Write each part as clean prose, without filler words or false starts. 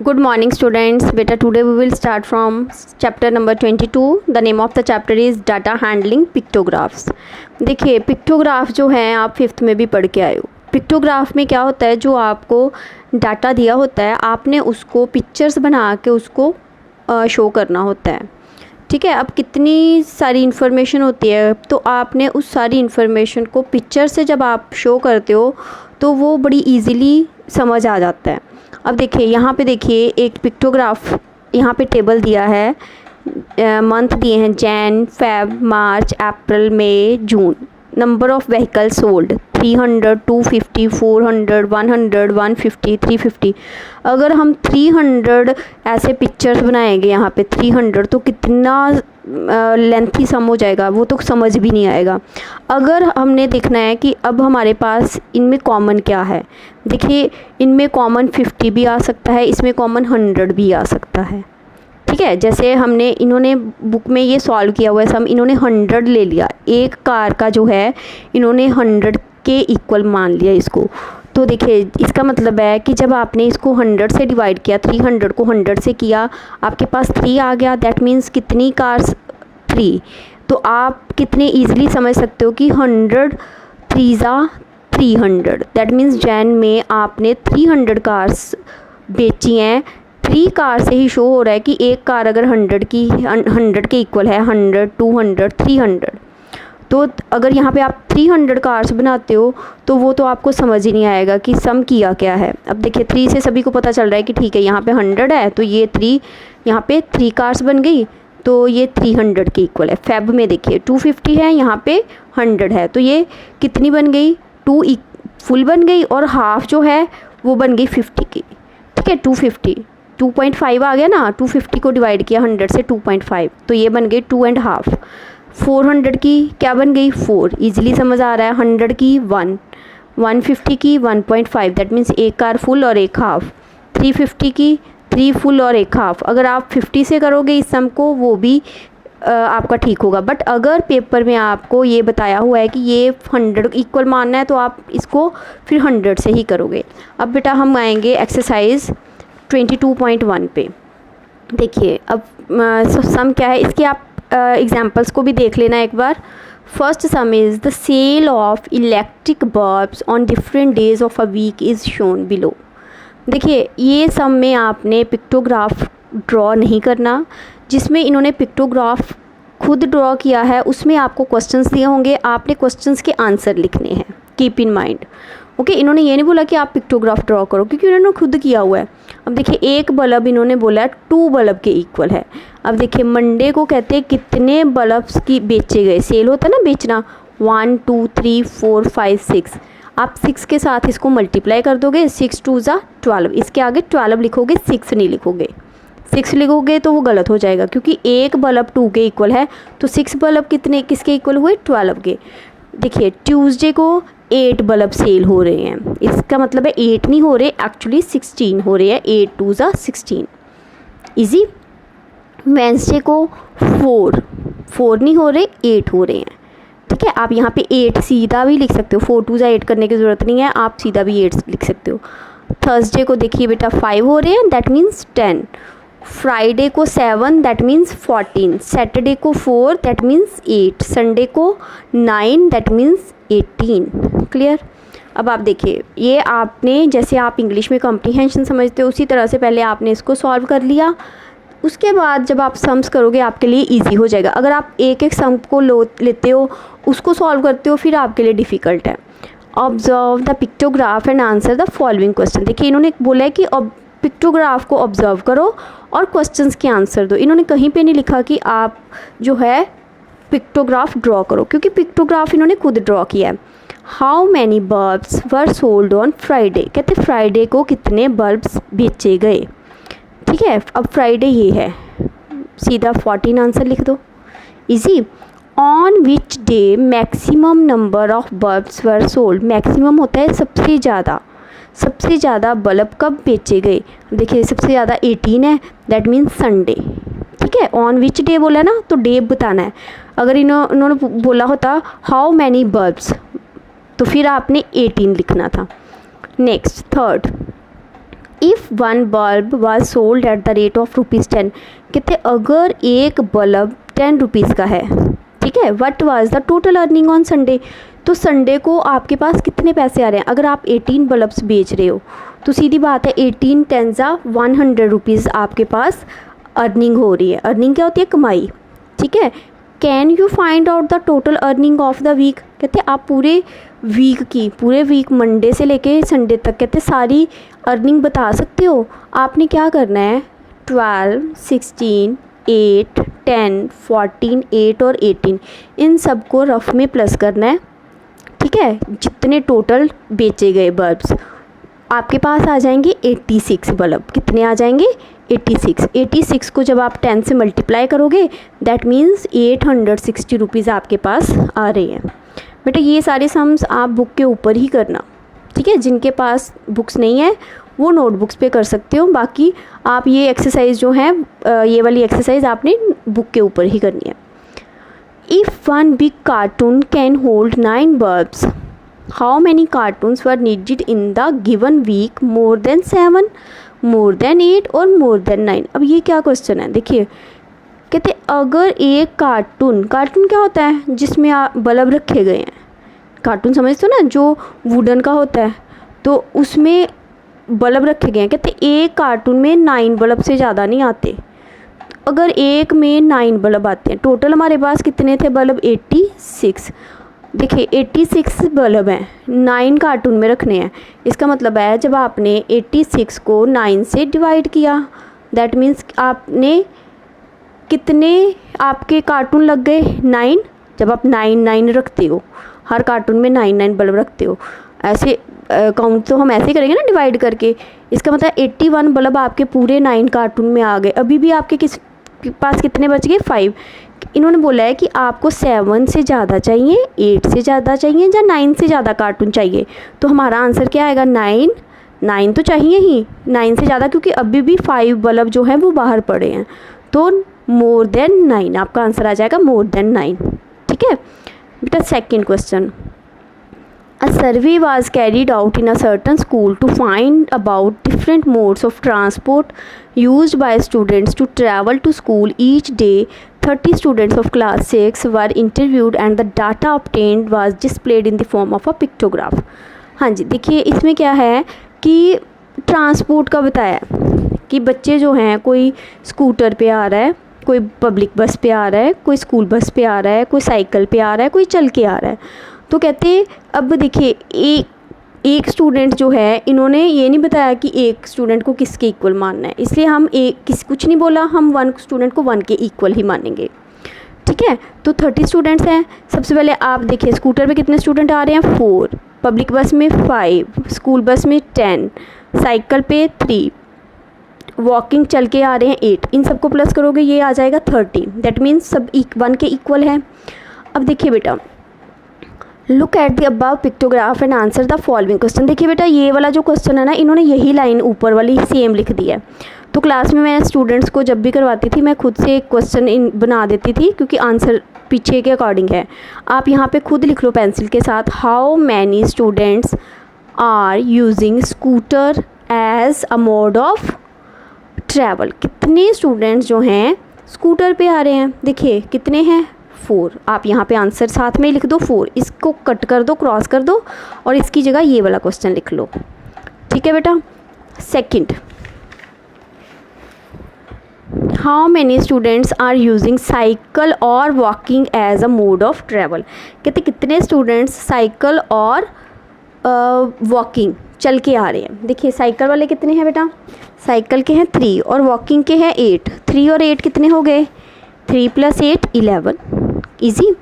Good morning students. Beta, today we will start from chapter number 22. The name of the chapter is data handling pictographs. देखिए pictograph जो है आप 5th में भी पढ़ के आए हो। पिक्टोग्राफ में क्या होता है, जो आपको डाटा दिया होता है आपने उसको पिक्चर्स बना के उसको शो करना होता है। ठीक है, अब कितनी सारी इन्फॉर्मेशन होती है तो आपने उस सारी इन्फॉर्मेशन को पिक्चर से जब आप शो करते हो तो वो बड़ी इजीली समझ आ जाता है। अब देखिए यहाँ पे देखिए एक पिक्टोग्राफ, यहाँ पे टेबल दिया है, मंथ दिए हैं Jan, Feb, March, April, May, June. Number of vehicles sold 300, 250, 400, 100, 150, 350। अगर हम 300 ऐसे पिक्चर्स बनाएंगे यहाँ पे 300 तो कितना लेंथी सम हो जाएगा, वो तो समझ भी नहीं आएगा। अगर हमने देखना है कि अब हमारे पास इनमें कॉमन क्या है, देखिए इनमें कॉमन 50 भी आ सकता है, इसमें कॉमन 100 भी आ सकता है। ठीक है, जैसे इन्होंने बुक में ये सॉल्व किया हुआ है सम, इन्होंने 100 ले लिया, एक कार का जो है इन्होंने 100 के इक्वल मान लिया इसको। तो देखिए इसका मतलब है कि जब आपने इसको 100 से डिवाइड किया, 300 को 100 से किया, आपके पास 3 आ गया। दैट मीन्स कितनी कार्स? 3। तो आप कितने ईजिली समझ सकते हो कि 100 3 300। दैट मीन्स जैन में आपने 300 कार्स बेची हैं। 3 कार से ही शो हो रहा है कि एक कार अगर 100 के इक्वल है, 100, 200, 300। तो अगर यहाँ पे आप 300 कार्स बनाते हो तो वो तो आपको समझ ही नहीं आएगा कि सम किया क्या है। अब देखिए 3 से सभी को पता चल रहा है कि ठीक है यहाँ पे 100 है तो ये 3, यहाँ पे 3 कार्स बन गई तो ये 300 के इक्वल है। फेब में देखिए 250 है, यहाँ पे 100 है तो ये कितनी बन गई? 2 फुल बन गई और हाफ जो है वो बन गई 50 की। ठीक है, 250 2.5 आ गया ना, 250 को डिवाइड किया 100 से 2.5 तो ये बन गई 2.5। 400 की क्या बन गई? 4। ईजिली समझ आ रहा है। 100 की 1, 150 की 1.5, दैट मीन्स एक कार फुल और एक हाफ। 350 की 3 फुल और एक हाफ। अगर आप 50 से करोगे इस सम को वो भी आपका ठीक होगा, बट अगर पेपर में आपको ये बताया हुआ है कि ये 100 इक्वल मानना है तो आप इसको फिर 100 से ही करोगे। अब बेटा हम आएंगे एक्सरसाइज 22.1 पे। देखिए अब सम क्या है इसके, आप एग्जाम्पल्स को भी देख लेना एक बार। First sum is the sale of electric bulbs on different days of a week is shown below. देखिए ये सम में आपने पिक्टोग्राफ ड्रॉ नहीं करना, जिसमें इन्होंने पिक्टोग्राफ खुद ड्रॉ किया है उसमें आपको क्वेश्चंस दिए होंगे, आपने क्वेश्चंस के आंसर लिखने हैं। Keep in mind. ओके, इन्होंने ये नहीं बोला कि आप पिक्टोग्राफ ड्रॉ करो क्योंकि उन्होंने खुद किया हुआ है। अब देखिए एक बल्ब इन्होंने बोला है 2 बल्ब के इक्वल है। अब देखिए मंडे को कहते हैं कितने बल्ब्स की बेचे गए, सेल होता है ना बेचना, 1 2 3 4 5 6। आप 6 के साथ इसको मल्टीप्लाई कर दोगे, 6 2 ज़ा 12। इसके आगे 12 लिखोगे, 6 नहीं लिखोगे। 6 लिखोगे तो वो गलत हो जाएगा क्योंकि एक बल्ब 2 के इक्वल है तो 6 बल्ब किसके इक्वल हुए? 12 के। देखिए ट्यूसडे को 8 बल्ब सेल हो रहे हैं, इसका मतलब है 8 नहीं हो रहे, एक्चुअली 16 हो रहे हैं। 8 2 ज़ा 16, ईजी। वेंसडे को 4 नहीं हो रहे, 8 हो रहे हैं। ठीक है, आप यहाँ पे 8 सीधा भी लिख सकते हो, 4 2 ज़ा 8 करने की ज़रूरत नहीं है, आप सीधा भी 8 लिख सकते हो। थर्सडे को देखिए बेटा 5 हो रहे हैं, दैट मीन्स 10। फ्राइडे को 7, दैट मीन्स 14। सैटरडे को 4, दैट मीन्स 8। संडे को 9, दैट मीन्स 18। क्लियर? अब आप देखिए ये आपने, जैसे आप इंग्लिश में कॉम्प्रीहेंशन समझते हो उसी तरह से पहले आपने इसको सॉल्व कर लिया। उसके बाद जब आप सम्स करोगे आपके लिए इजी हो जाएगा। अगर आप एक एक सम को लेते हो उसको सॉल्व करते हो फिर आपके लिए डिफ़िकल्ट है। Observe the pictograph and answer the following question. देखिए इन्होंने बोला है कि पिक्टोग्राफ को ऑब्जर्व करो और क्वेश्चंस के आंसर दो। इन्होंने कहीं पे नहीं लिखा कि आप जो है पिक्टोग्राफ ड्रॉ करो क्योंकि पिक्टोग्राफ इन्होंने खुद ड्रॉ किया है। How many bulbs were sold on Friday, कहते फ्राइडे को कितने बल्ब्स बेचे गए। ठीक है, अब फ्राइडे ये है, सीधा 14 आंसर लिख दो, easy. On which day maximum number of bulbs were sold. Maximum होता है सबसे ज़्यादा बल्ब कब बेचे गए। देखिए सबसे ज़्यादा 18 है, दैट मीन्स संडे। ठीक है, ऑन विच डे बोला ना तो डे बताना है। अगर इन्होंने बोला होता हाउ मैनी बल्ब्स तो फिर आपने 18 लिखना था। Next third, if one bulb was sold at the rate of ₹10, कहते अगर एक बल्ब 10 रुपीज़ का है, ठीक है, what was the total earning on Sunday, तो संडे को आपके पास कितने पैसे आ रहे हैं। अगर आप 18 बल्ब्स बेच रहे हो तो सीधी बात है 18 10 100 रुपीज़ आपके पास अर्निंग हो रही है। अर्निंग क्या होती है, कमाई, ठीक है। Can you find out the total earning of the week, कहते आप पूरे वीक मंडे से लेके संडे तक कहते सारी अर्निंग बता सकते हो। आपने क्या करना है, 12 16 8 10 14 8 और 18 इन सबको रफ में प्लस करना है, ठीक है। जितने टोटल बेचे गए बल्ब्स आपके पास आ जाएंगे 86 बल्ब। कितने आ जाएंगे, 86 को जब आप 10 से मल्टीप्लाई करोगे दैट मीन्स 860 रुपीज़ आपके पास आ रहे हैं। बेटा ये सारे सम्स आप बुक के ऊपर ही करना, ठीक है। जिनके पास बुक्स नहीं है वो नोटबुक्स पे कर सकते हो, बाकी आप ये एक्सरसाइज जो है ये वाली एक्सरसाइज आपने बुक के ऊपर ही करनी है। If one big carton can hold 9 bulbs, how many cartons were needed in the given week, more than 7, more than 8 और मोर देन 9। अब ये क्या क्वेश्चन है, देखिए कहते अगर एक कार्टून क्या होता है, जिसमें बल्ब रखे गए हैं। कार्टून समझते हो ना, जो वुडन का होता है, तो उसमें बल्ब रखे गए हैं। कहते एक कार्टून में 9 बल्ब से ज़्यादा नहीं आते। अगर एक में 9 बल्ब आते हैं, टोटल हमारे पास कितने थे बल्ब, 86। देखिए 86 बल्ब हैं, 9 कार्टून में रखने हैं। इसका मतलब है जब आपने 86 को 9 से डिवाइड किया दैट मीन्स आपने कितने आपके कार्टून लग गए, 9। जब आप 9 रखते हो, हर कार्टून में 9 बल्ब रखते हो, ऐसे काउंट तो हम ऐसे ही करेंगे ना डिवाइड करके। इसका मतलब 81 बल्ब आपके पूरे 9 कार्टून में आ गए। अभी भी आपके पास कितने बच गए, 5। इन्होंने बोला है कि आपको 7 से ज़्यादा चाहिए, 8 से ज़्यादा चाहिए या 9 से ज़्यादा कार्टून चाहिए। तो हमारा आंसर क्या आएगा, 9 तो चाहिए ही, 9 से ज़्यादा, क्योंकि अभी भी 5 बल्ब जो हैं वो बाहर पड़े हैं। तो मोर देन 9 आपका आंसर आ जाएगा, मोर देन 9, ठीक है। बेटा second question, A survey was carried out in a certain school to find about different modes of transport used by students to travel to school each day. 30 students of class 6 were interviewed and the data obtained was displayed in the form of a pictograph. हाँ जी, देखिए इसमें क्या है कि transport का बताया कि बच्चे जो हैं, कोई स्कूटर पे आ रहा है, कोई पब्लिक बस पे आ रहा है, कोई स्कूल बस पे आ रहा है, कोई साइकिल पे आ रहा है, कोई चल के आ रहा है। तो कहते अब देखिए एक स्टूडेंट जो है, इन्होंने ये नहीं बताया कि एक स्टूडेंट को किसके इक्वल मानना है, इसलिए हम कुछ नहीं बोला, हम 1 स्टूडेंट को 1 के इक्वल ही मानेंगे, ठीक है। तो 30 स्टूडेंट्स हैं। सबसे पहले आप देखिए स्कूटर पे कितने स्टूडेंट आ रहे हैं, 4, पब्लिक बस में 5, स्कूल बस में 10, साइकिल पे 3, वॉकिंग चल के आ रहे हैं 8। इन सबको प्लस करोगे ये आ जाएगा 30। दैट मीन्स सब 1 के इक्वल है। अब देखिए बेटा, look at the above pictograph and answer the following question. देखिए बेटा ये वाला जो क्वेश्चन है ना, इन्होंने यही लाइन ऊपर वाली सेम लिख दी है। तो क्लास में मैं स्टूडेंट्स को जब भी करवाती थी, मैं खुद से एक क्वेश्चन बना देती थी, क्योंकि आंसर पीछे के अकॉर्डिंग है। आप यहाँ पे खुद लिख लो पेंसिल के साथ, how many students are using scooter as a mode of travel. कितने स्टूडेंट्स जो हैं स्कूटर पे आ रहे हैं, देखिए कितने हैं, 4। आप यहाँ पे आंसर साथ में लिख दो 4, इसको कट कर दो, क्रॉस कर दो और इसकी जगह ये वाला क्वेश्चन लिख लो, ठीक है बेटा। Second, how many students are using cycle और walking as a mode of travel. कहते कितने स्टूडेंट्स साइकिल और वॉकिंग चल के आ रहे हैं। देखिए साइकिल वाले कितने हैं बेटा, साइकिल के हैं 3 और वॉकिंग के हैं 8। 3 और 8 कितने हो गए, 3 + 8 11। Easy.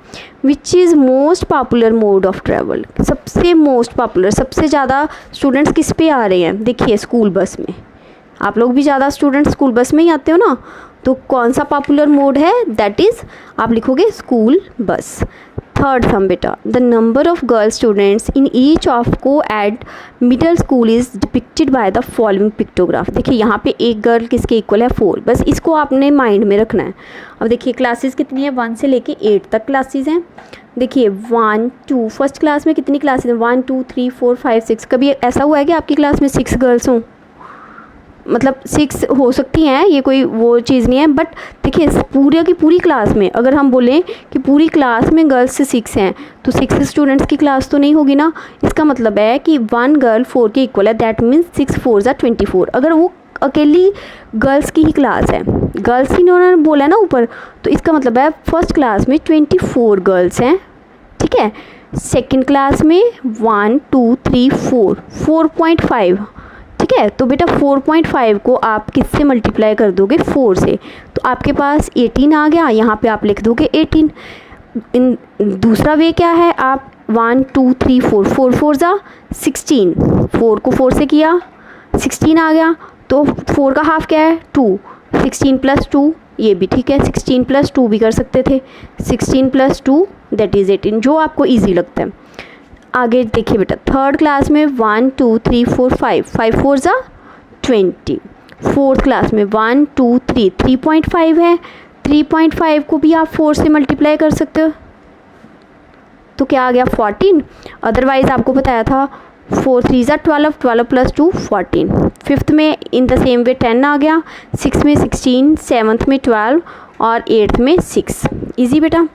Which is most popular mode of travel. सबसे मोस्ट पॉपुलर, सबसे ज़्यादा स्टूडेंट्स किस पे आ रहे हैं, देखिए स्कूल बस में। आप लोग भी ज़्यादा स्टूडेंट्स स्कूल बस में ही आते हो ना, तो कौन सा पॉपुलर मोड है, दैट इज़ आप लिखोगे स्कूल बस। थर्ड सम बेटा, the number of girl students in each of coed middle school is depicted by the following pictograph. देखिए यहाँ पे एक गर्ल किसके इक्वल है, 4। बस इसको आपने माइंड में रखना है। अब देखिए क्लासेस कितनी है, 1 से लेके 8 तक क्लासेस हैं। देखिए 1 2 फर्स्ट क्लास में कितनी क्लासेस हैं, 1 2 3 4 5 6। कभी ऐसा हुआ है कि आपकी क्लास में 6 गर्ल्स हों, मतलब 6 हो सकती हैं, ये कोई वो चीज़ नहीं है, बट देखिए पूरे की पूरी क्लास में अगर हम बोलें कि पूरी क्लास में गर्ल्स 6 हैं तो 6 स्टूडेंट्स की क्लास तो नहीं होगी ना। इसका मतलब है कि 1 गर्ल 4 के इक्वल है, दैट मीन्स 6 4 ज़ा 24। अगर वो अकेली गर्ल्स की ही क्लास है, गर्ल्स ही उन्होंने बोला है ना ऊपर, तो इसका मतलब है फर्स्ट क्लास में 24 गर्ल्स हैं, ठीक है। सेकंड क्लास में 1 2 3 4 4.5, ठीक है। तो बेटा 4.5 को आप किससे मल्टीप्लाई कर दोगे, 4 से, तो आपके पास 18 आ गया। यहाँ पे आप लिख दोगे 18। इन दूसरा वे क्या है, आप 1 2 3 4 4 4 ज़ा 16, 4 को 4 से किया 16 आ गया। तो 4 का हाफ क्या है 2, 16 प्लस 2, ये भी ठीक है, 16 प्लस 2 भी कर सकते थे, 16 प्लस 2 दैट इज़ 18, जो आपको ईजी लगता है। आगे देखिए बेटा थर्ड क्लास में 1 2 3 4 5 5 4 ज़ा 20। फोर्थ क्लास में 1 2 3 3.5 है, 3.5 को भी आप 4 से मल्टीप्लाई कर सकते हो, तो क्या आ गया 14। अदरवाइज़ आपको बताया था 4 3 ज़ा 12, 12 प्लस 2 14। फिफ्थ में इन द सेम वे 10 आ गया, 6 में 16, 7th में 12 और 8th में 6। इजी बेटा।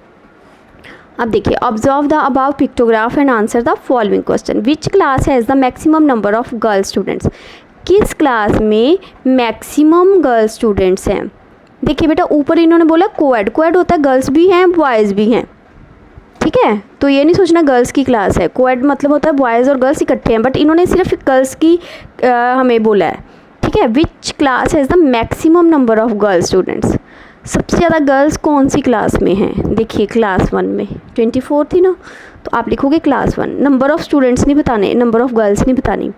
अब देखिए observe the above pictograph and answer the following question. Which class has the maximum number of girl students. किस क्लास में मैक्सिमम गर्ल स्टूडेंट्स हैं। देखिए बेटा ऊपर इन्होंने बोला कोएड, कोएड होता है गर्ल्स भी हैं बॉयज़ भी हैं, ठीक है। तो ये नहीं सोचना गर्ल्स की क्लास है, कोएड मतलब होता है बॉयज़ और गर्ल्स इकट्ठे हैं, बट इन्होंने सिर्फ गर्ल्स की हमें बोला है, ठीक है। Which class has the maximum number of girl students. सबसे ज़्यादा गर्ल्स कौन सी क्लास में हैं, देखिए क्लास 1 में 24 थी ना, तो आप लिखोगे क्लास 1। नंबर ऑफ़ स्टूडेंट्स नहीं बताने, नंबर ऑफ़ गर्ल्स नहीं बतानी।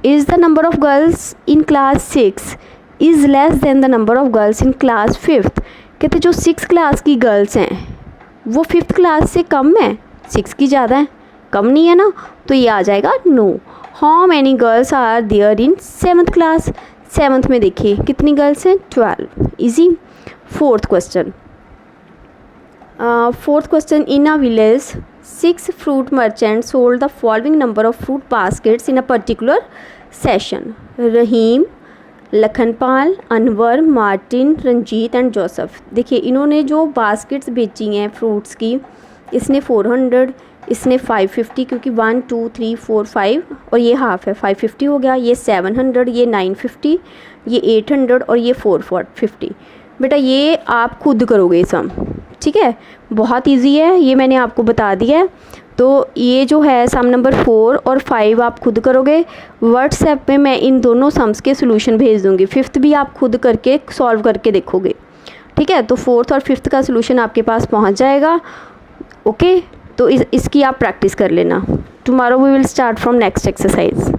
Is the number of girls in class 6 is less than the number of girls in class 5th। कहते जो 6 क्लास की गर्ल्स हैं वो 5th क्लास से कम है, 6 की ज़्यादा है, कम नहीं है ना, तो ये आ जाएगा no. How many girls are there in 7th class. 7th में देखिए कितनी गर्ल्स हैं 12। Easy. Fourth question, in a village 6 fruit merchant sold the following number of fruit baskets in a particular session. Rahim, Lakhanpal, Anwar, Martin, Ranjit and Joseph. देखिए इन्होंने जो baskets बेची हैं fruits की, इसने 400, इसने 550, क्योंकि 1 2 3 4 5 और ये हाफ है 550 हो गया, ये 700, ये 950, ये 800 और ये 450। बेटा ये आप खुद करोगे सम, ठीक है, बहुत इजी है, ये मैंने आपको बता दिया है। तो ये जो है सम नंबर 4 और 5 आप खुद करोगे। व्हाट्सएप पे मैं इन दोनों सम्स के सोल्यूशन भेज दूँगी, 5th भी आप खुद करके सॉल्व करके देखोगे, ठीक है। तो 4th और 5th का सोल्यूशन आपके पास पहुंच जाएगा, ओके। तो इसकी आप प्रैक्टिस कर लेना। Tomorrow we will start from next exercise.